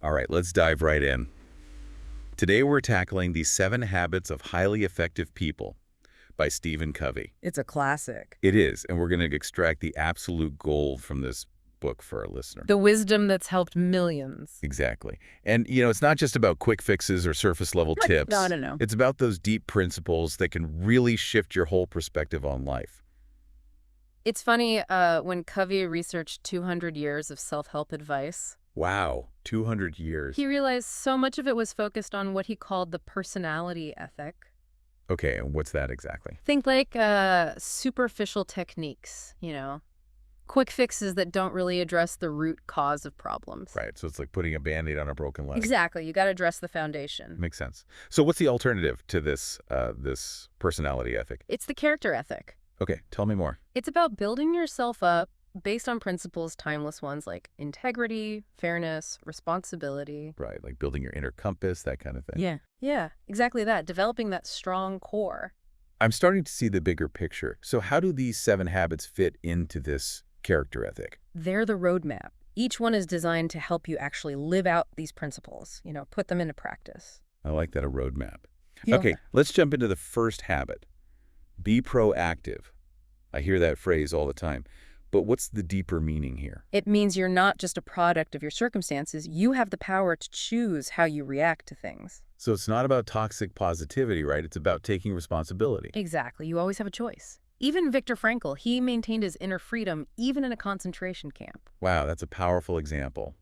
All right, let's dive right in. Today we're tackling the 7 Habits of Highly Effective People by Stephen Covey. It's a classic. It is, and we're going to extract the absolute gold from this book for our listener. The wisdom that's helped millions. Exactly. And, it's not just about quick fixes or surface-level tips. No. It's about those deep principles that can really shift your whole perspective on life. It's funny, when Covey researched 200 years of self-help advice, Wow, 200 years. he realized so much of it was focused on what he called the personality ethic. Okay, and what's that exactly? Think like superficial techniques, quick fixes that don't really address the root cause of problems. Right, so it's like putting a Band-Aid on a broken leg. Exactly. You got to address the foundation. Makes sense. So what's the alternative to this personality ethic? It's the character ethic. Okay, tell me more. It's about building yourself up based on principles, timeless ones like integrity, fairness, responsibility. Right, like building your inner compass, that kind of thing. Yeah, exactly that. Developing that strong core. I'm starting to see the bigger picture. So how do these 7 habits fit into this character ethic? They're the roadmap. Each one is designed to help you actually live out these principles, put them into practice. I like that, a roadmap. Yeah. Okay, let's jump into the first habit. Be proactive. I hear that phrase all the time. But what's the deeper meaning here? It means you're not just a product of your circumstances. You have the power to choose how you react to things. So it's not about toxic positivity, right? It's about taking responsibility. Exactly. You always have a choice. Even Viktor Frankl, he maintained his inner freedom even in a concentration camp. Wow, that's a powerful example.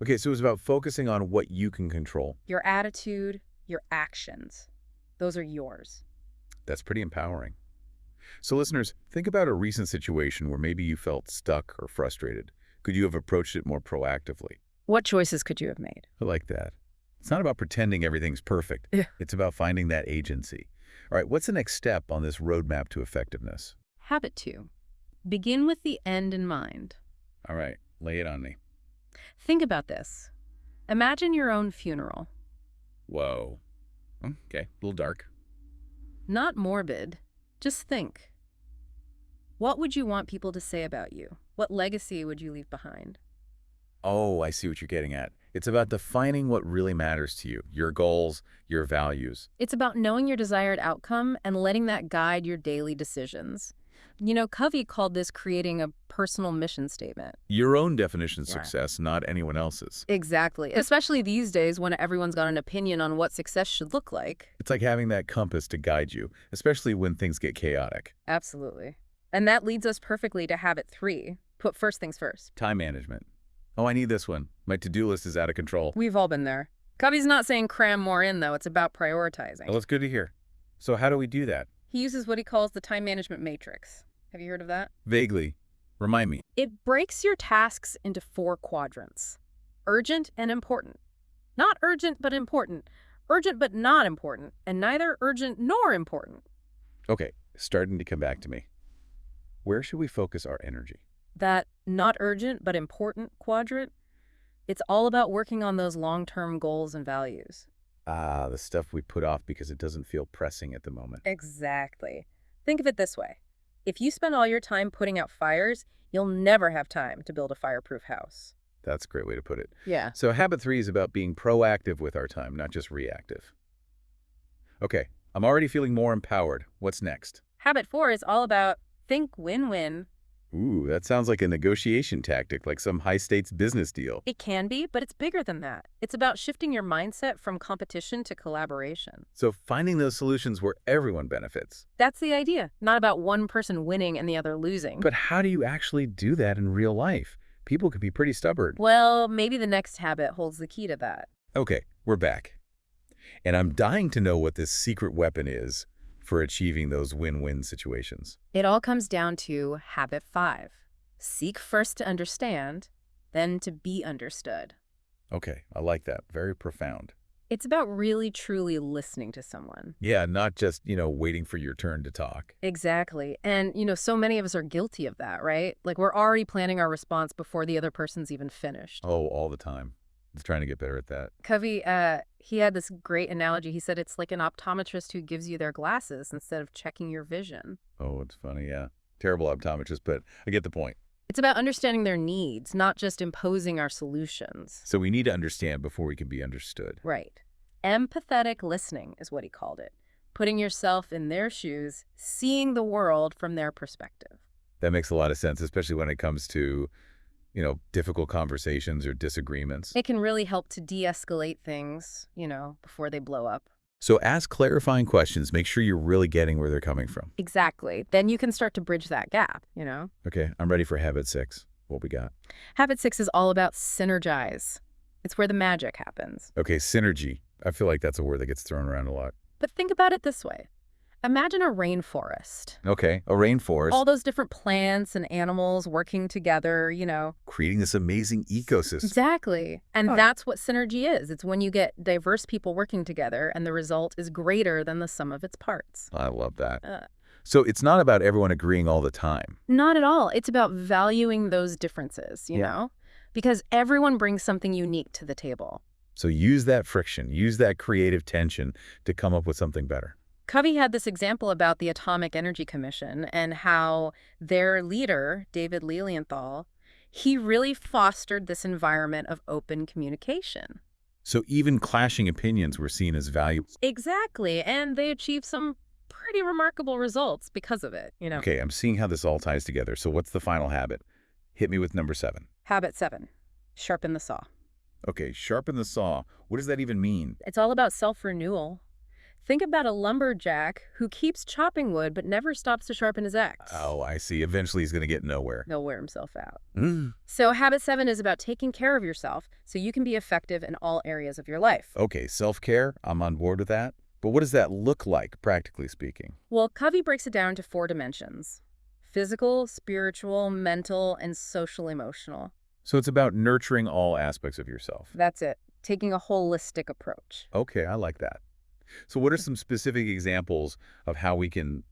Okay, so it's about focusing on what you can control. Your attitude, your actions, those are yours. That's pretty empowering. So listeners, think about a recent situation where maybe you felt stuck or frustrated. Could you have approached it more proactively? What choices could you have made? I like that. It's not about pretending everything's perfect. Yeah. It's about finding that agency. All right, what's the next step on this roadmap to effectiveness? Habit 2. Begin with the end in mind. All right, lay it on me. Think about this. Imagine your own funeral. Whoa. Okay, a little dark. Not morbid. Just think. What would you want people to say about you? What legacy would you leave behind? Oh, I see what you're getting at. It's about defining what really matters to you, your goals, your values. It's about knowing your desired outcome and letting that guide your daily decisions. Covey called this creating a personal mission statement. Your own definition of Yeah. success, not anyone else's. Exactly. Especially these days when everyone's got an opinion on what success should look like. It's like having that compass to guide you, especially when things get chaotic. Absolutely. And that leads us perfectly to habit 3. Put first things first. Time management. Oh, I need this one. My to-do list is out of control. We've all been there. Covey's not saying cram more in, though. It's about prioritizing. Well, that's good to hear. So how do we do that? He uses what he calls the time management matrix. Have you heard of that? Vaguely. Remind me. It breaks your tasks into 4 quadrants. Urgent and important. Not urgent but important. Urgent but not important. And neither urgent nor important. Okay, starting to come back to me. Where should we focus our energy? That not urgent but important quadrant, it's all about working on those long-term goals and values. Ah, the stuff we put off because it doesn't feel pressing at the moment. Exactly. Think of it this way. If you spend all your time putting out fires, you'll never have time to build a fireproof house. That's a great way to put it. Yeah. So habit 3 is about being proactive with our time, not just reactive. Okay, I'm already feeling more empowered. What's next? Habit 4 is all about think win-win. Ooh, that sounds like a negotiation tactic, like some high-stakes business deal. It can be, but it's bigger than that. It's about shifting your mindset from competition to collaboration. So finding those solutions where everyone benefits. That's the idea, not about one person winning and the other losing. But how do you actually do that in real life? People can be pretty stubborn. Well, maybe the next habit holds the key to that. Okay, we're back. And I'm dying to know what this secret weapon is for achieving those win-win situations. It all comes down to habit 5. Seek first to understand, then to be understood. Okay, I like that. Very profound. It's about really, truly listening to someone. Yeah, not just, waiting for your turn to talk. Exactly. And, so many of us are guilty of that, right? Like we're already planning our response before the other person's even finished. Oh, all the time. I'm trying to get better at that. Covey, he had this great analogy. He said it's like an optometrist who gives you their glasses instead of checking your vision. Oh, it's funny, yeah. Terrible optometrist, but I get the point. It's about understanding their needs, not just imposing our solutions. So we need to understand before we can be understood. Right. Empathetic listening is what he called it. Putting yourself in their shoes, seeing the world from their perspective. That makes a lot of sense, especially when it comes to, difficult conversations or disagreements. It can really help to de-escalate things, before they blow up. So ask clarifying questions. Make sure you're really getting where they're coming from. Exactly. Then you can start to bridge that gap, Okay, I'm ready for habit 6. What we got? Habit 6 is all about synergize. It's where the magic happens. Okay, synergy. I feel like that's a word that gets thrown around a lot. But think about it this way. Imagine a rainforest. Okay, a rainforest. All those different plants and animals working together, Creating this amazing ecosystem. Exactly. And Huh. that's what synergy is. It's when you get diverse people working together and the result is greater than the sum of its parts. I love that. Uh, So it's not about everyone agreeing all the time. Not at all. It's about valuing those differences, you Yeah. know? Because everyone brings something unique to the table. So use that friction, use that creative tension to come up with something better. Covey had this example about the Atomic Energy Commission and how their leader, David Lilienthal, he really fostered this environment of open communication. So even clashing opinions were seen as valuable. Exactly. And they achieved some pretty remarkable results because of it, Okay, I'm seeing how this all ties together. So what's the final habit? Hit me with number 7. Habit 7, sharpen the saw. Okay, sharpen the saw. What does that even mean? It's all about self-renewal. Think about a lumberjack who keeps chopping wood but never stops to sharpen his axe. Oh, I see. Eventually he's going to get nowhere. He'll wear himself out. Mm. So habit 7 is about taking care of yourself so you can be effective in all areas of your life. Okay, self-care. I'm on board with that. But what does that look like, practically speaking? Well, Covey breaks it down to 4 dimensions: physical, spiritual, mental, and social emotional. So it's about nurturing all aspects of yourself. That's it. Taking a holistic approach. Okay, I like that. So what are some specific examples of how we can,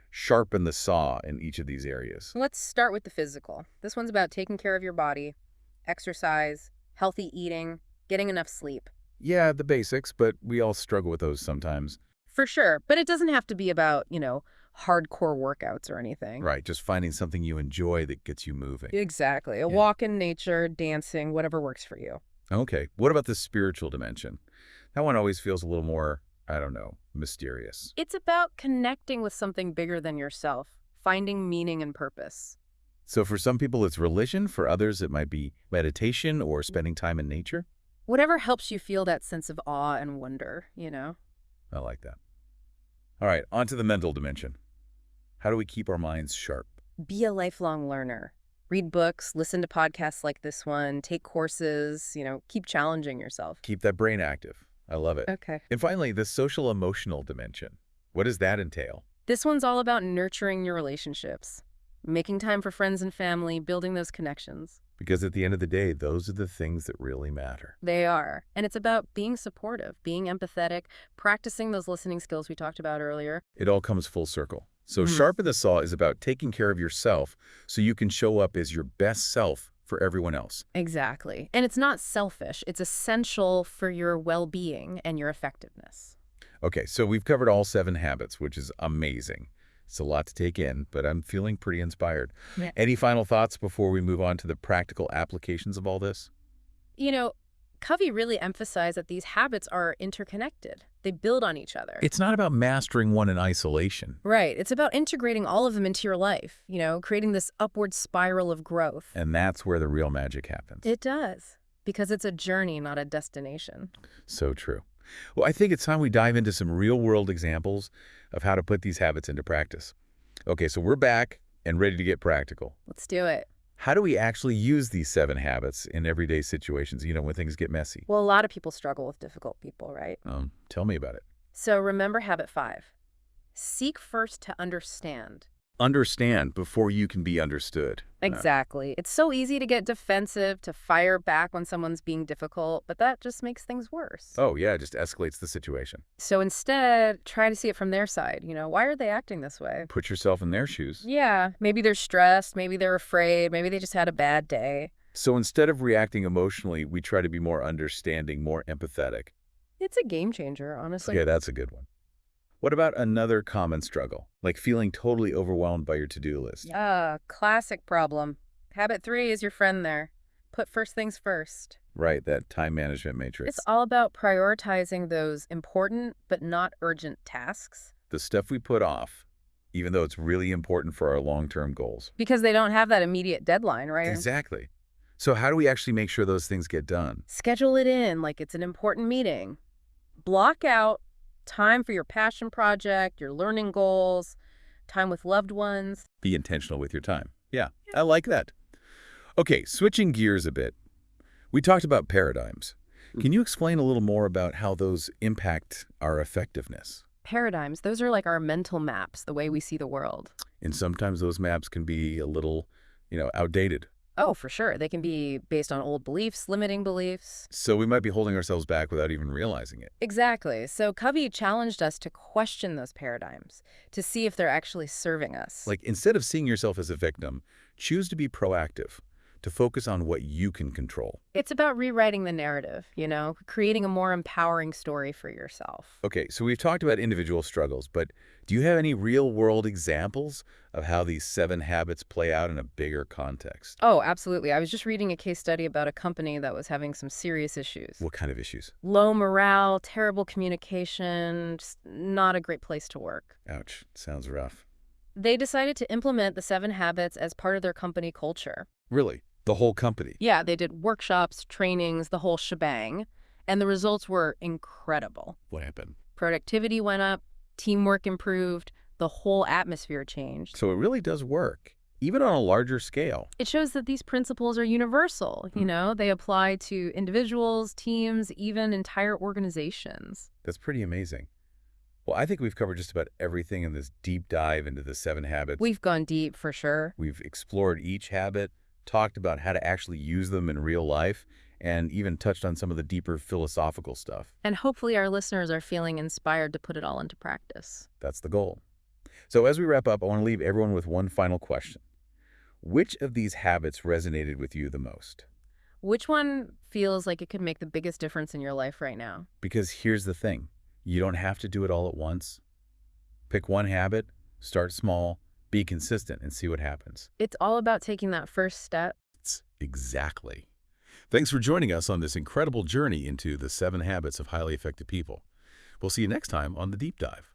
sharpen the saw in each of these areas? Let's start with the physical. This one's about taking care of your body, exercise, healthy eating, getting enough sleep. Yeah, the basics, but we all struggle with those sometimes. For sure. But it doesn't have to be about, hardcore workouts or anything. Right, just finding something you enjoy that gets you moving. Exactly. A Yeah. walk in nature, dancing, whatever works for you. Okay, what about the spiritual dimension? That one always feels a little more, I don't know, mysterious. It's about connecting with something bigger than yourself, finding meaning and purpose. So for some people it's religion, for others it might be meditation or spending time in nature. Whatever helps you feel that sense of awe and wonder, I like that. All right, on to the mental dimension. How do we keep our minds sharp? Be a lifelong learner. Read books, listen to podcasts like this one, take courses, keep challenging yourself. Keep that brain active. I love it. Okay. And finally, the social emotional dimension. What does that entail? This one's all about nurturing your relationships, making time for friends and family, building those connections. Because at the end of the day, those are the things that really matter. They are. And it's about being supportive, being empathetic, practicing those listening skills we talked about earlier. It all comes full circle. So Mhm. Sharpen the Saw is about taking care of yourself so you can show up as your best self for everyone else. Exactly. And it's not selfish. It's essential for your well-being and your effectiveness. Okay, so we've covered all 7 habits, which is amazing. It's a lot to take in, but I'm feeling pretty inspired. Yeah. Any final thoughts before we move on to the practical applications of all this? Covey really emphasized that these habits are interconnected. They build on each other. It's not about mastering one in isolation. Right. It's about integrating all of them into your life, creating this upward spiral of growth. And that's where the real magic happens. It does, because it's a journey, not a destination. So true. Well, I think it's time we dive into some real-world examples of how to put these habits into practice. Okay, so we're back and ready to get practical. Let's do it. How do we actually use these 7 habits in everyday situations, when things get messy? Well, a lot of people struggle with difficult people, right? Tell me about it. So remember habit 5. Seek first to understand. Understand before you can be understood. Exactly. It's so easy to get defensive, to fire back when someone's being difficult, but that just makes things worse. Oh, yeah, it just escalates the situation. So instead, try to see it from their side. Why are they acting this way? Put yourself in their shoes. Yeah, maybe they're stressed, maybe they're afraid, maybe they just had a bad day. So instead of reacting emotionally, we try to be more understanding, more empathetic. It's a game changer, honestly. Okay, that's a good one. What about another common struggle, like feeling totally overwhelmed by your to-do list? Classic problem. Habit 3 is your friend there. Put first things first. Right, that time management It's matrix. all about prioritizing those important but not urgent tasks The stuff we put off, even though it's really important for our long-term goals. because they don't have that immediate deadline, right? Exactly. So how do we actually make sure those things get done? Schedule it in like it's an important meeting. Block out time for your passion project, your learning goals, time with loved ones. Be intentional with your time. Yeah, I like that. Okay, switching gears a bit. We talked about paradigms. Can you explain a little more about how those impact our effectiveness? Paradigms, those are like our mental maps, the way we see the world. And sometimes those maps can be a little, outdated. Oh, for sure. They can be based on old beliefs, limiting beliefs. So we might be holding ourselves back without even realizing it. Exactly. So Covey challenged us to question those paradigms, to see if they're actually serving us. Like, instead of seeing yourself as a victim, choose to be proactive, to focus on what you can control. It's about rewriting the narrative, creating a more empowering story for yourself. Okay, so we've talked about individual struggles, but do you have any real-world examples of how these 7 habits play out in a bigger context? Oh, absolutely. I was just reading a case study about a company that was having some serious issues. What kind of issues? Low morale, terrible communication, just not a great place to work. Ouch, sounds rough. They decided to implement the 7 habits as part of their company culture. Really? The whole company? Yeah, they did workshops, trainings, the whole shebang, and the results were incredible. What happened? Productivity went up, teamwork improved, the whole atmosphere changed. So it really does work, even on a larger scale. It shows that these principles are universal, they apply to individuals, teams, even entire organizations. That's pretty amazing. Well, I think we've covered just about everything in this deep dive into the 7 habits. We've gone deep for sure. We've explored each habit, talked about how to actually use them in real life, and even touched on some of the deeper philosophical stuff. And hopefully our listeners are feeling inspired to put it all into practice. That's the goal. So as we wrap up, I want to leave everyone with one final question. Which of these habits resonated with you the most? Which one feels like it could make the biggest difference in your life right now? Because here's the thing. You don't have to do it all at once. Pick one habit, start small, be consistent, and see what happens. It's all about taking that first step. Exactly. Thanks for joining us on this incredible journey into the 7 habits of highly effective people. We'll see you next time on The Deep Dive.